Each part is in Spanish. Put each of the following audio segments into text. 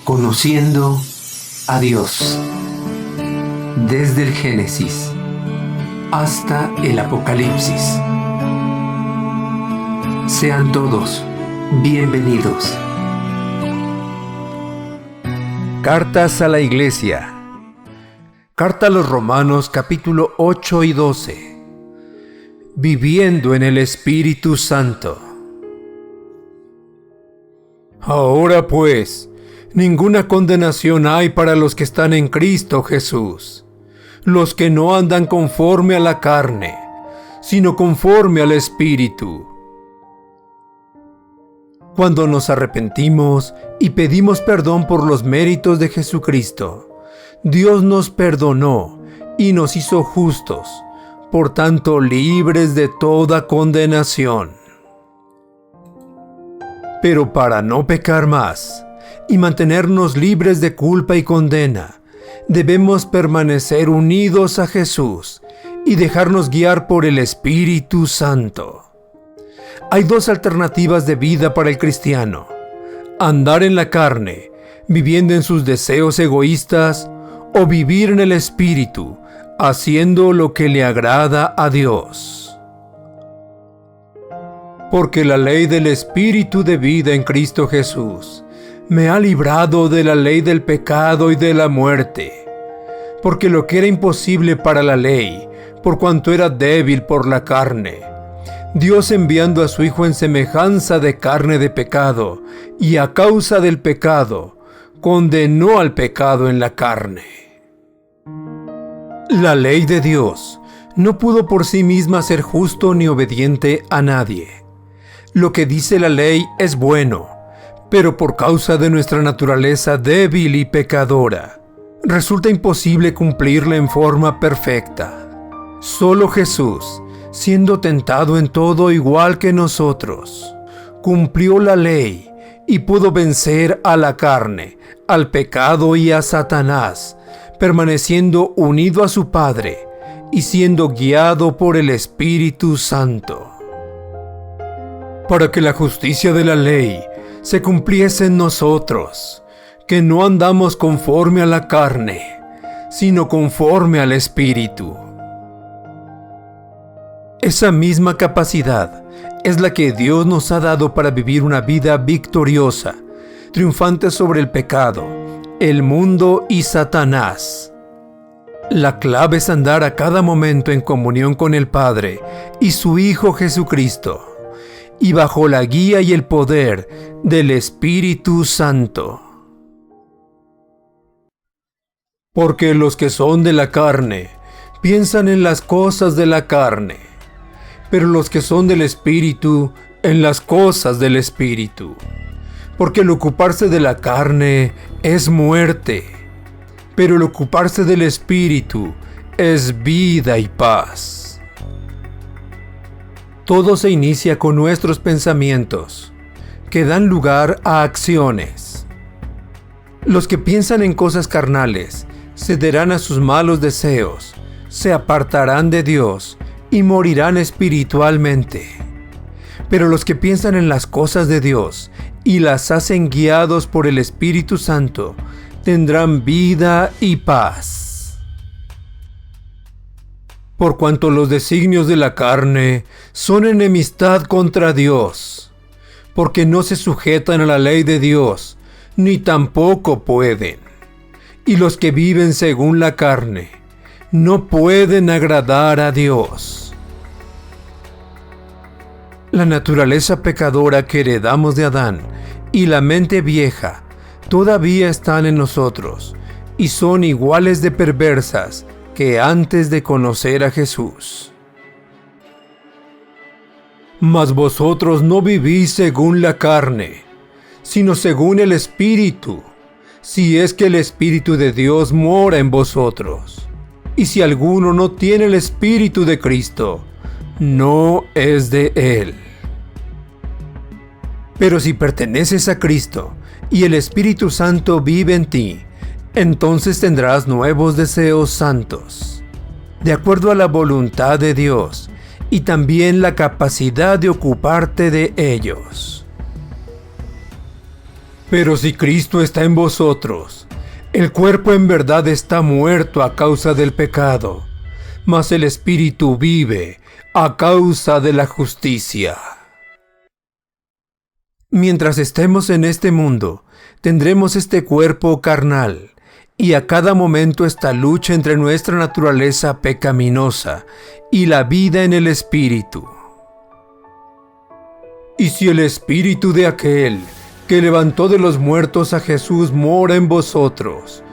Conociendo a Dios, desde el Génesis hasta el Apocalipsis. Sean todos bienvenidos. Cartas a la Iglesia. Carta a los Romanos, capítulo 8 y 12. Viviendo en el Espíritu Santo. Ahora pues, ninguna condenación hay para los que están en Cristo Jesús, los que no andan conforme a la carne, sino conforme al Espíritu. Cuando nos arrepentimos y pedimos perdón por los méritos de Jesucristo, Dios nos perdonó y nos hizo justos, por tanto libres de toda condenación. Pero para no pecar más y mantenernos libres de culpa y condena, debemos permanecer unidos a Jesús y dejarnos guiar por el Espíritu Santo. Hay dos alternativas de vida para el cristiano: andar en la carne, viviendo en sus deseos egoístas, o vivir en el Espíritu, haciendo lo que le agrada a Dios. Porque la ley del Espíritu de vida en Cristo Jesús me ha librado de la ley del pecado y de la muerte. Porque lo que era imposible para la ley, por cuanto era débil por la carne, Dios, enviando a su Hijo en semejanza de carne de pecado, y a causa del pecado, condenó al pecado en la carne. La ley de Dios no pudo por sí misma ser justo ni obediente a nadie. Lo que dice la ley es bueno, pero por causa de nuestra naturaleza débil y pecadora, resulta imposible cumplirla en forma perfecta. Solo Jesús, siendo tentado en todo igual que nosotros, cumplió la ley y pudo vencer a la carne, al pecado y a Satanás, permaneciendo unido a su Padre y siendo guiado por el Espíritu Santo. Para que la justicia de la ley se cumpliese en nosotros, que no andamos conforme a la carne, sino conforme al Espíritu. Esa misma capacidad es la que Dios nos ha dado para vivir una vida victoriosa, triunfante sobre el pecado, el mundo y Satanás. La clave es andar a cada momento en comunión con el Padre y su Hijo Jesucristo, y bajo la guía y el poder del Espíritu Santo. Porque los que son de la carne piensan en las cosas de la carne, pero los que son del Espíritu en las cosas del Espíritu. Porque el ocuparse de la carne es muerte, pero el ocuparse del Espíritu es vida y paz. Todo se inicia con nuestros pensamientos, que dan lugar a acciones. Los que piensan en cosas carnales cederán a sus malos deseos, se apartarán de Dios y morirán espiritualmente. Pero los que piensan en las cosas de Dios y las hacen guiados por el Espíritu Santo, tendrán vida y paz. Por cuanto los designios de la carne son enemistad contra Dios, porque no se sujetan a la ley de Dios, ni tampoco pueden. Y los que viven según la carne no pueden agradar a Dios. La naturaleza pecadora que heredamos de Adán y la mente vieja todavía están en nosotros y son iguales de perversas que antes de conocer a Jesús. Mas vosotros no vivís según la carne, sino según el Espíritu, si es que el Espíritu de Dios mora en vosotros. Y si alguno no tiene el Espíritu de Cristo, no es de Él. Pero si perteneces a Cristo y el Espíritu Santo vive en ti, entonces tendrás nuevos deseos santos, de acuerdo a la voluntad de Dios, y también la capacidad de ocuparte de ellos. Pero si Cristo está en vosotros, el cuerpo en verdad está muerto a causa del pecado, mas el espíritu vive a causa de la justicia. Mientras estemos en este mundo, tendremos este cuerpo carnal, y a cada momento esta lucha entre nuestra naturaleza pecaminosa y la vida en el espíritu. Y si el espíritu de aquel que levantó de los muertos a Jesús mora en vosotros,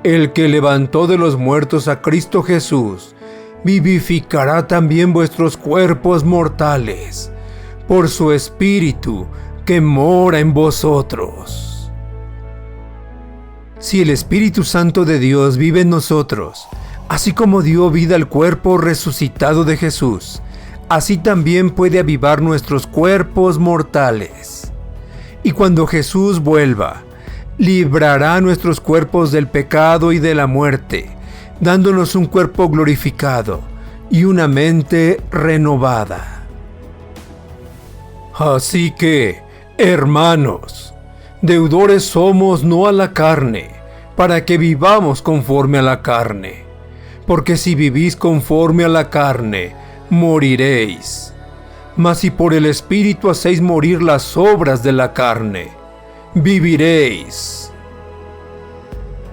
el que levantó de los muertos a Cristo Jesús, vivificará también vuestros cuerpos mortales, por su espíritu que mora en vosotros. Si el Espíritu Santo de Dios vive en nosotros, así como dio vida al cuerpo resucitado de Jesús, así también puede avivar nuestros cuerpos mortales. Y cuando Jesús vuelva, librará nuestros cuerpos del pecado y de la muerte, dándonos un cuerpo glorificado y una mente renovada. Así que, hermanos, deudores somos no a la carne, para que vivamos conforme a la carne. Porque si vivís conforme a la carne, moriréis. Mas si por el Espíritu hacéis morir las obras de la carne, viviréis.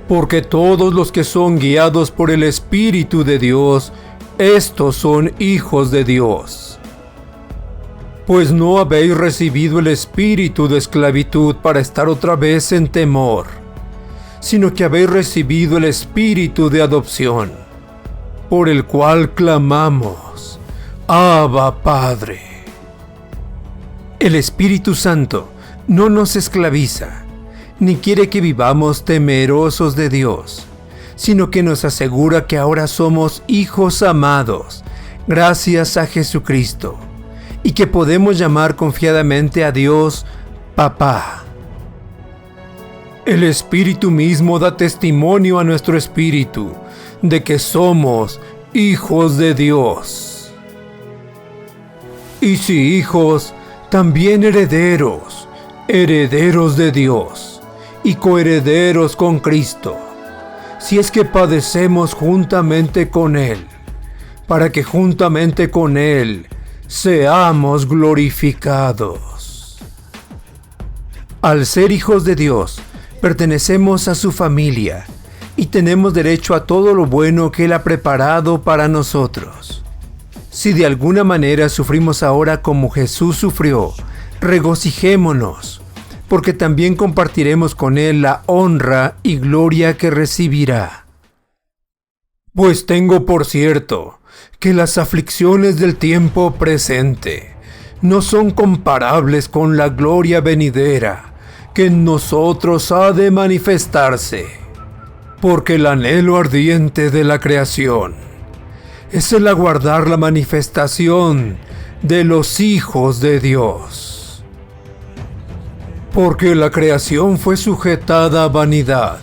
Porque todos los que son guiados por el Espíritu de Dios, estos son hijos de Dios. Pues no habéis recibido el espíritu de esclavitud para estar otra vez en temor, sino que habéis recibido el espíritu de adopción, por el cual clamamos, Abba, Padre. El Espíritu Santo no nos esclaviza, ni quiere que vivamos temerosos de Dios, sino que nos asegura que ahora somos hijos amados, gracias a Jesucristo, y que podemos llamar confiadamente a Dios Papá. El Espíritu mismo da testimonio a nuestro espíritu de que somos hijos de Dios. Y si hijos, también herederos, herederos de Dios y coherederos con Cristo, si es que padecemos juntamente con Él, para que juntamente con Él seamos glorificados. Al ser hijos de Dios, pertenecemos a su familia y tenemos derecho a todo lo bueno que Él ha preparado para nosotros. Si de alguna manera sufrimos ahora como Jesús sufrió, regocijémonos, porque también compartiremos con Él la honra y gloria que recibirá. Pues tengo por cierto que las aflicciones del tiempo presente no son comparables con la gloria venidera que en nosotros ha de manifestarse, porque el anhelo ardiente de la creación es el aguardar la manifestación de los hijos de Dios. Porque la creación fue sujetada a vanidad,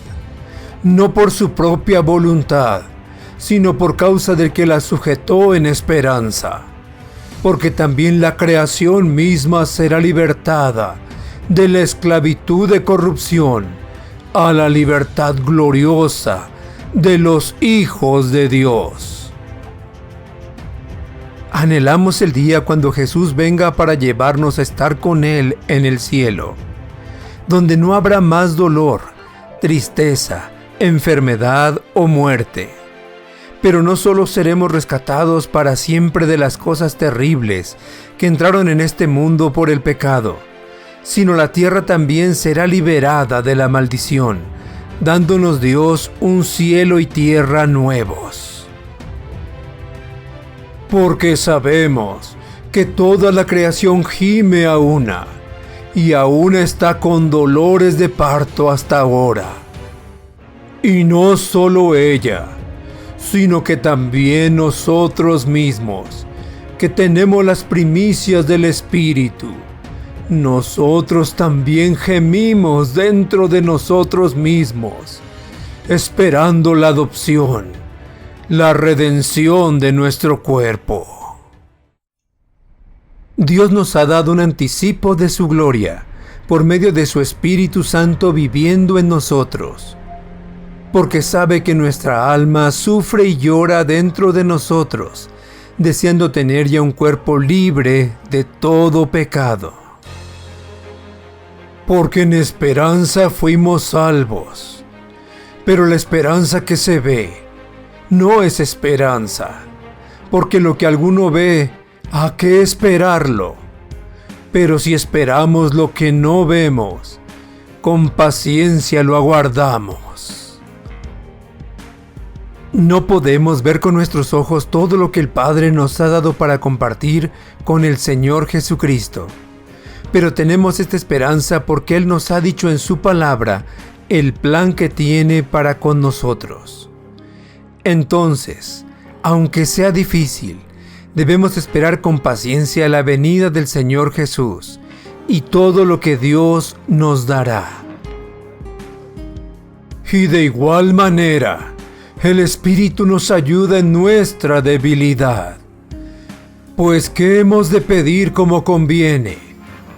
no por su propia voluntad, sino por causa del que la sujetó en esperanza. Porque también la creación misma será libertada de la esclavitud de corrupción a la libertad gloriosa de los hijos de Dios. Anhelamos el día cuando Jesús venga para llevarnos a estar con Él en el cielo, donde no habrá más dolor, tristeza, enfermedad o muerte. Pero no solo seremos rescatados para siempre de las cosas terribles que entraron en este mundo por el pecado, sino la tierra también será liberada de la maldición, dándonos Dios un cielo y tierra nuevos. Porque sabemos que toda la creación gime a una, y aún está con dolores de parto hasta ahora. Y no solo ella, sino que también nosotros mismos, que tenemos las primicias del Espíritu, nosotros también gemimos dentro de nosotros mismos, esperando la adopción, la redención de nuestro cuerpo. Dios nos ha dado un anticipo de su gloria, por medio de su Espíritu Santo viviendo en nosotros, porque sabe que nuestra alma sufre y llora dentro de nosotros, deseando tener ya un cuerpo libre de todo pecado. Porque en esperanza fuimos salvos, pero la esperanza que se ve no es esperanza, porque lo que alguno ve, ¿a qué esperarlo? Pero si esperamos lo que no vemos, con paciencia lo aguardamos. No podemos ver con nuestros ojos todo lo que el Padre nos ha dado para compartir con el Señor Jesucristo. Pero tenemos esta esperanza porque Él nos ha dicho en su palabra el plan que tiene para con nosotros. Entonces, aunque sea difícil, debemos esperar con paciencia la venida del Señor Jesús y todo lo que Dios nos dará. Y de igual manera, el Espíritu nos ayuda en nuestra debilidad. Pues ¿qué hemos de pedir como conviene?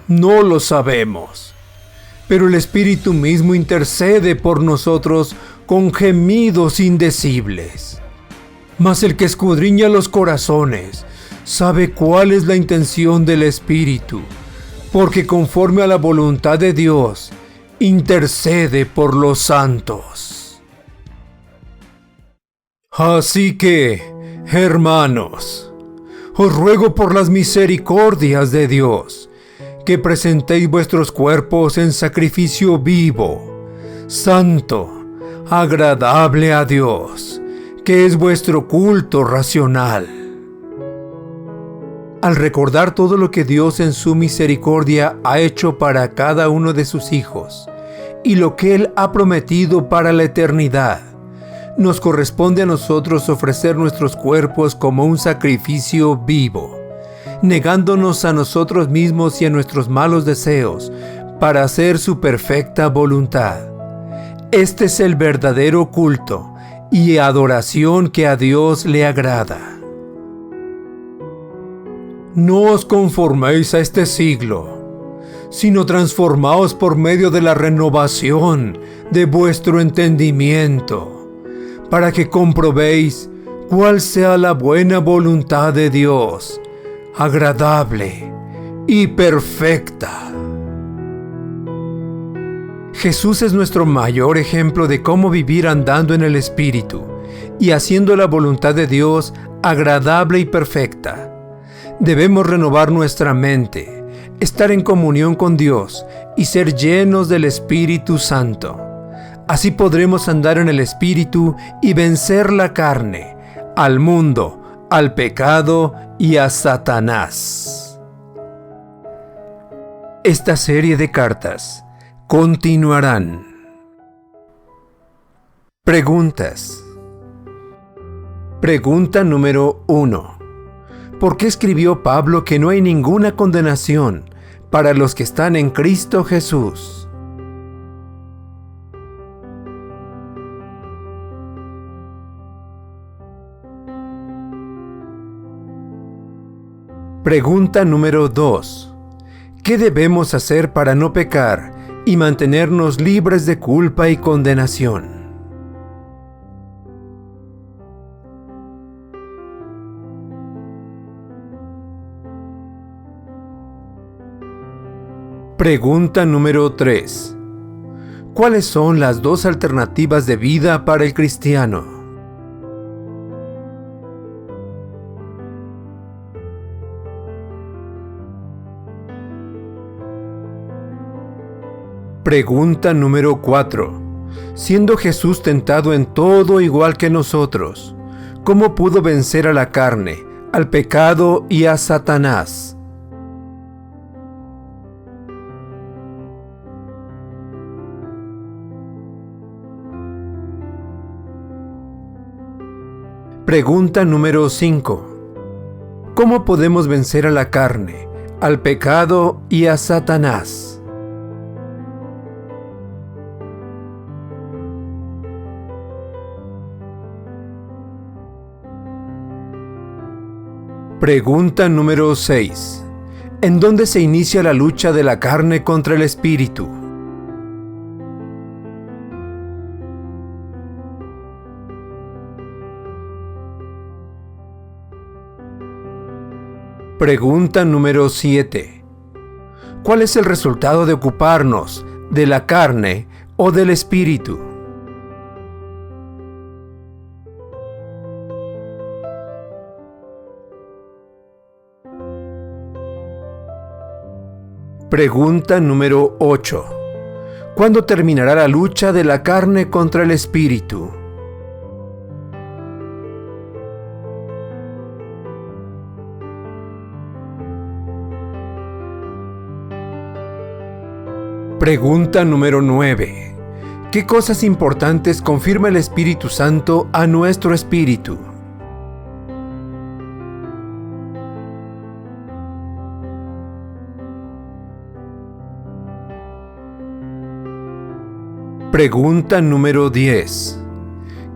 No lo sabemos. Pero el Espíritu mismo intercede por nosotros con gemidos indecibles. Mas el que escudriña los corazones sabe cuál es la intención del Espíritu, porque conforme a la voluntad de Dios, intercede por los santos. Así que, hermanos, os ruego por las misericordias de Dios, que presentéis vuestros cuerpos en sacrificio vivo, santo, agradable a Dios, que es vuestro culto racional. Al recordar todo lo que Dios en su misericordia ha hecho para cada uno de sus hijos, y lo que Él ha prometido para la eternidad, nos corresponde a nosotros ofrecer nuestros cuerpos como un sacrificio vivo, negándonos a nosotros mismos y a nuestros malos deseos para hacer su perfecta voluntad. Este es el verdadero culto y adoración que a Dios le agrada. No os conforméis a este siglo, sino transformaos por medio de la renovación de vuestro entendimiento, para que comprobéis cuál sea la buena voluntad de Dios, agradable y perfecta. Jesús es nuestro mayor ejemplo de cómo vivir andando en el Espíritu y haciendo la voluntad de Dios agradable y perfecta. Debemos renovar nuestra mente, estar en comunión con Dios y ser llenos del Espíritu Santo. Así podremos andar en el Espíritu y vencer la carne, al mundo, al pecado y a Satanás. Esta serie de cartas continuarán. Preguntas. Pregunta número 1. ¿Por qué escribió Pablo que no hay ninguna condenación para los que están en Cristo Jesús? Pregunta número 2. ¿Qué debemos hacer para no pecar y mantenernos libres de culpa y condenación? Pregunta número 3. ¿Cuáles son las dos alternativas de vida para el cristiano? Pregunta número 4. Siendo Jesús tentado en todo igual que nosotros, ¿cómo pudo vencer a la carne, al pecado y a Satanás? Pregunta número 5. ¿Cómo podemos vencer a la carne, al pecado y a Satanás? Pregunta número 6. ¿En dónde se inicia la lucha de la carne contra el espíritu? Pregunta número 7. ¿Cuál es el resultado de ocuparnos de la carne o del espíritu? Pregunta número 8. ¿Cuándo terminará la lucha de la carne contra el espíritu? Pregunta número 9. ¿Qué cosas importantes confirma el Espíritu Santo a nuestro espíritu? Pregunta número 10.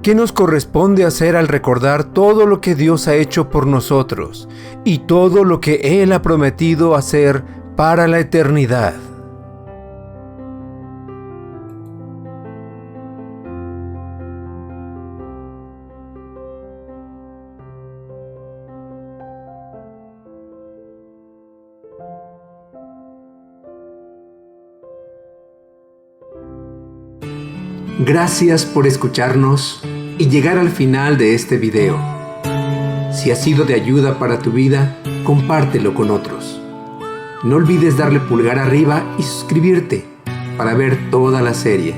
¿Qué nos corresponde hacer al recordar todo lo que Dios ha hecho por nosotros y todo lo que Él ha prometido hacer para la eternidad? Gracias por escucharnos y llegar al final de este video. Si ha sido de ayuda para tu vida, compártelo con otros. No olvides darle pulgar arriba y suscribirte para ver toda la serie.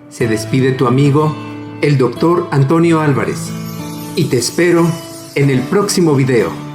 Se despide tu amigo, el Dr. Antonio Álvarez, y te espero en el próximo video.